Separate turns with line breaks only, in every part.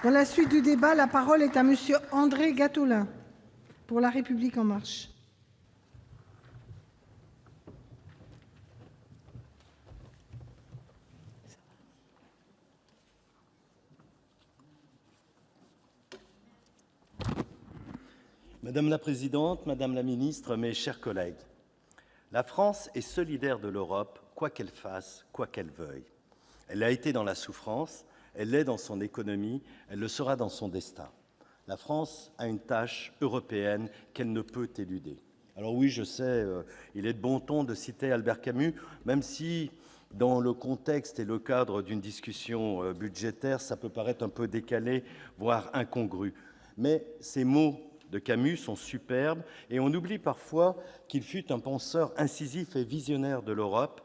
Dans la suite du débat, la parole est à Monsieur André Gattolin, pour La République En Marche.
Madame la présidente, madame la ministre, mes chers collègues, la France est solidaire de l'Europe, quoi qu'elle fasse, quoi qu'elle veuille. Elle a été dans la souffrance, elle l'est dans son économie, elle le sera dans son destin. La France a une tâche européenne qu'elle ne peut éluder. Alors oui, je sais, il est de bon ton de citer Albert Camus, même si dans le contexte et le cadre d'une discussion budgétaire, ça peut paraître un peu décalé, voire incongru. Mais ces mots de Camus sont superbes et on oublie parfois qu'il fut un penseur incisif et visionnaire de l'Europe.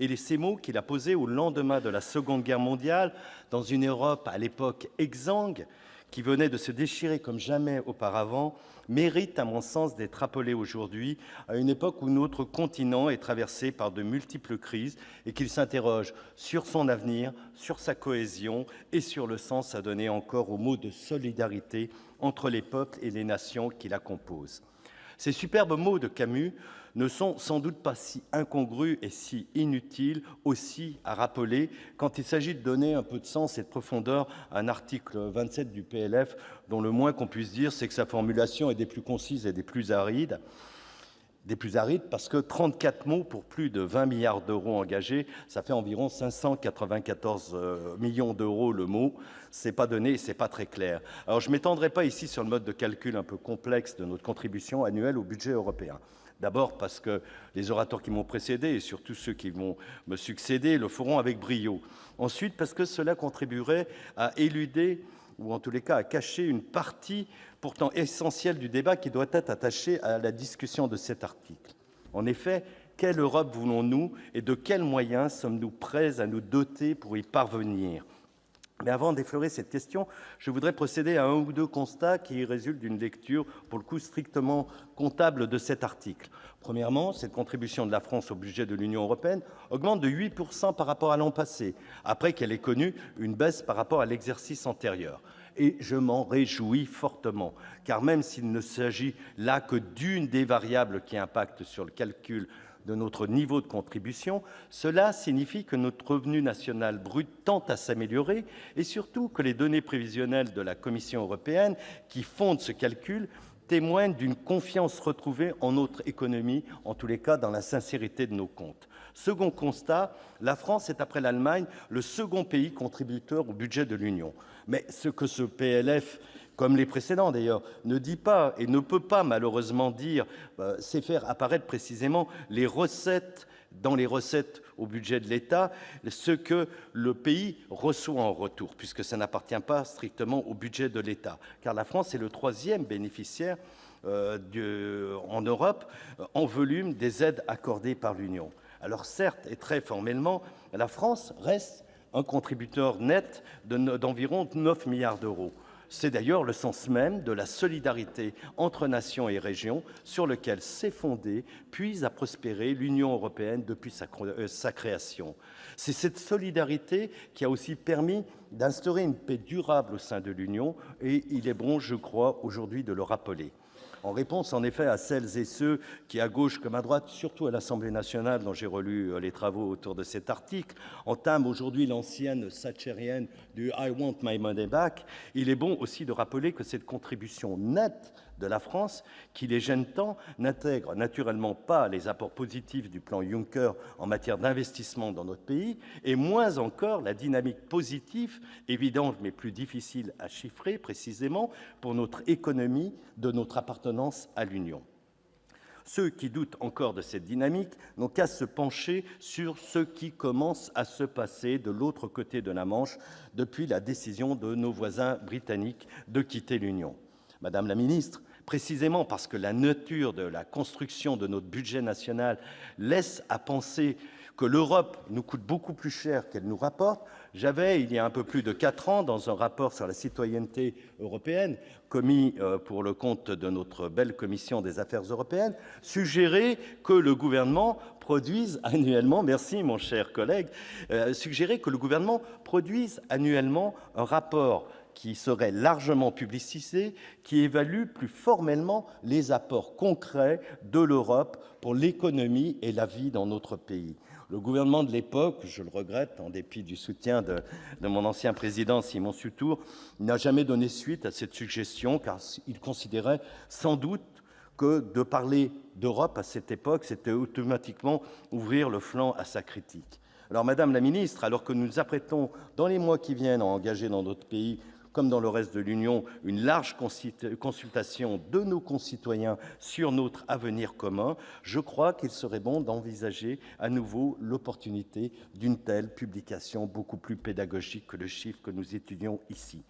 Et ces mots qu'il a posés au lendemain de la Seconde Guerre mondiale, dans une Europe à l'époque exsangue, qui venait de se déchirer comme jamais auparavant, méritent à mon sens d'être rappelés aujourd'hui, à une époque où notre continent est traversé par de multiples crises et qu'il s'interroge sur son avenir, sur sa cohésion et sur le sens à donner encore au mot de solidarité entre les peuples et les nations qui la composent. Ces superbes mots de Camus ne sont sans doute pas si incongrus et si inutiles aussi à rappeler quand il s'agit de donner un peu de sens et de profondeur à un article 27 du PLF dont le moins qu'on puisse dire, c'est que sa formulation est des plus concises et des plus arides. Des plus arides parce que 34 mots pour plus de 20 milliards d'euros engagés, ça fait environ 594 millions d'euros le mot. C'est pas donné et c'est pas très clair. Alors je m'étendrai pas ici sur le mode de calcul un peu complexe de notre contribution annuelle au budget européen. D'abord parce que les orateurs qui m'ont précédé et surtout ceux qui vont me succéder le feront avec brio. Ensuite parce que cela contribuerait à éluder ou en tous les cas à cacher une partie pourtant essentielle du débat qui doit être attachée à la discussion de cet article. En effet, quelle Europe voulons-nous et de quels moyens sommes-nous prêts à nous doter pour y parvenir ? Mais avant d'effleurer cette question, je voudrais procéder à un ou deux constats qui résultent d'une lecture, pour le coup, strictement comptable de cet article. Premièrement, cette contribution de la France au budget de l'Union européenne augmente de 8% par rapport à l'an passé, après qu'elle ait connu une baisse par rapport à l'exercice antérieur. Et je m'en réjouis fortement, car même s'il ne s'agit là que d'une des variables qui impactent sur le calcul de notre niveau de contribution, cela signifie que notre revenu national brut tend à s'améliorer et surtout que les données prévisionnelles de la Commission européenne qui fondent ce calcul témoignent d'une confiance retrouvée en notre économie, en tous les cas dans la sincérité de nos comptes. Second constat, la France est, après l'Allemagne, le second pays contributeur au budget de l'Union. Mais ce que ce PLF, comme les précédents d'ailleurs, ne dit pas et ne peut pas malheureusement dire, c'est faire apparaître précisément les recettes au budget de l'État, ce que le pays reçoit en retour, puisque ça n'appartient pas strictement au budget de l'État. Car la France est le troisième bénéficiaire en Europe en volume des aides accordées par l'Union. Alors certes, et très formellement, la France reste un contributeur net d'environ 9 milliards d'euros. C'est d'ailleurs le sens même de la solidarité entre nations et régions sur lequel s'est fondée, puis a prospéré l'Union européenne depuis sa création. C'est cette solidarité qui a aussi permis d'instaurer une paix durable au sein de l'Union et il est bon, je crois, aujourd'hui de le rappeler. En réponse, en effet, à celles et ceux qui, à gauche comme à droite, surtout à l'Assemblée nationale, dont j'ai relu les travaux autour de cet article, entament aujourd'hui l'ancienne thatchérienne du « I want my money back », il est bon aussi de rappeler que cette contribution nette de la France, qui les gêne tant, n'intègre naturellement pas les apports positifs du plan Juncker en matière d'investissement dans notre pays, et moins encore la dynamique positive, évidente mais plus difficile à chiffrer précisément, pour notre économie de notre appartenance à l'Union. Ceux qui doutent encore de cette dynamique n'ont qu'à se pencher sur ce qui commence à se passer de l'autre côté de la Manche depuis la décision de nos voisins britanniques de quitter l'Union. Madame la ministre, précisément parce que la nature de la construction de notre budget national laisse à penser que l'Europe nous coûte beaucoup plus cher qu'elle nous rapporte, j'avais, il y a un peu plus de 4 ans, dans un rapport sur la citoyenneté européenne, commis pour le compte de notre belle commission des affaires européennes, suggéré que le gouvernement produise annuellement, merci mon cher collègue, suggéré que le gouvernement produise annuellement un rapport qui serait largement publicisé, qui évalue plus formellement les apports concrets de l'Europe pour l'économie et la vie dans notre pays. Le gouvernement de l'époque, je le regrette, en dépit du soutien de mon ancien président Simon Sutour, n'a jamais donné suite à cette suggestion, car il considérait sans doute que de parler d'Europe à cette époque, c'était automatiquement ouvrir le flanc à sa critique. Alors, Madame la Ministre, alors que nous nous apprêtons dans les mois qui viennent à engager dans notre pays, comme dans le reste de l'Union, une large consultation de nos concitoyens sur notre avenir commun, je crois qu'il serait bon d'envisager à nouveau l'opportunité d'une telle publication beaucoup plus pédagogique que le chiffre que nous étudions ici.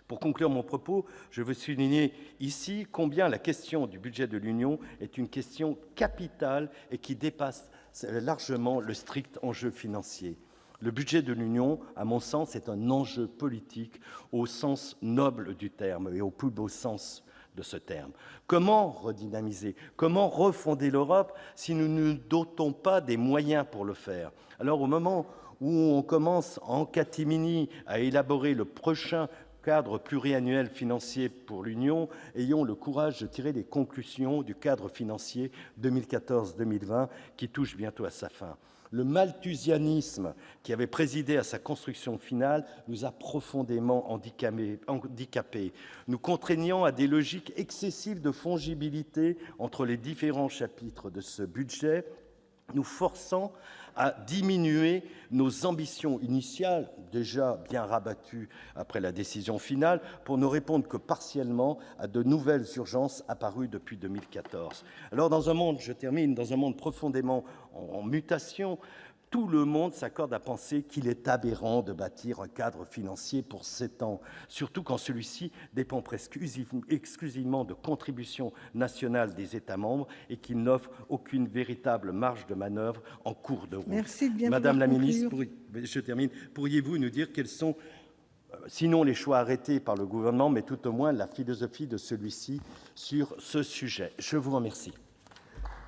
Pour conclure mon propos, je veux souligner ici combien la question du budget de l'Union est une question capitale et qui dépasse largement le strict enjeu financier. Le budget de l'Union, à mon sens, est un enjeu politique au sens noble du terme et au plus beau sens de ce terme. Comment redynamiser, comment refonder l'Europe si nous ne nous dotons pas des moyens pour le faire? Alors, au moment où on commence en catimini à élaborer le prochain cadre pluriannuel financier pour l'Union, ayons le courage de tirer les conclusions du cadre financier 2014-2020 qui touche bientôt à sa fin. Le malthusianisme qui avait présidé à sa construction finale nous a profondément handicapés, nous contraignant à des logiques excessives de fongibilité entre les différents chapitres de ce budget, nous forçant à diminuer nos ambitions initiales, déjà bien rabattues après la décision finale, pour ne répondre que partiellement à de nouvelles urgences apparues depuis 2014. Alors, dans un monde profondément en mutation, tout le monde s'accorde à penser qu'il est aberrant de bâtir un cadre financier pour 7 ans, surtout quand celui-ci dépend presque exclusivement de contributions nationales des États membres et qu'il n'offre aucune véritable marge de manœuvre en cours de route.
Merci de bien
Madame la
conclure.
ministre, je termine. Pourriez-vous nous dire quels sont, sinon les choix arrêtés par le gouvernement, mais tout au moins la philosophie de celui-ci sur ce sujet? Je vous remercie.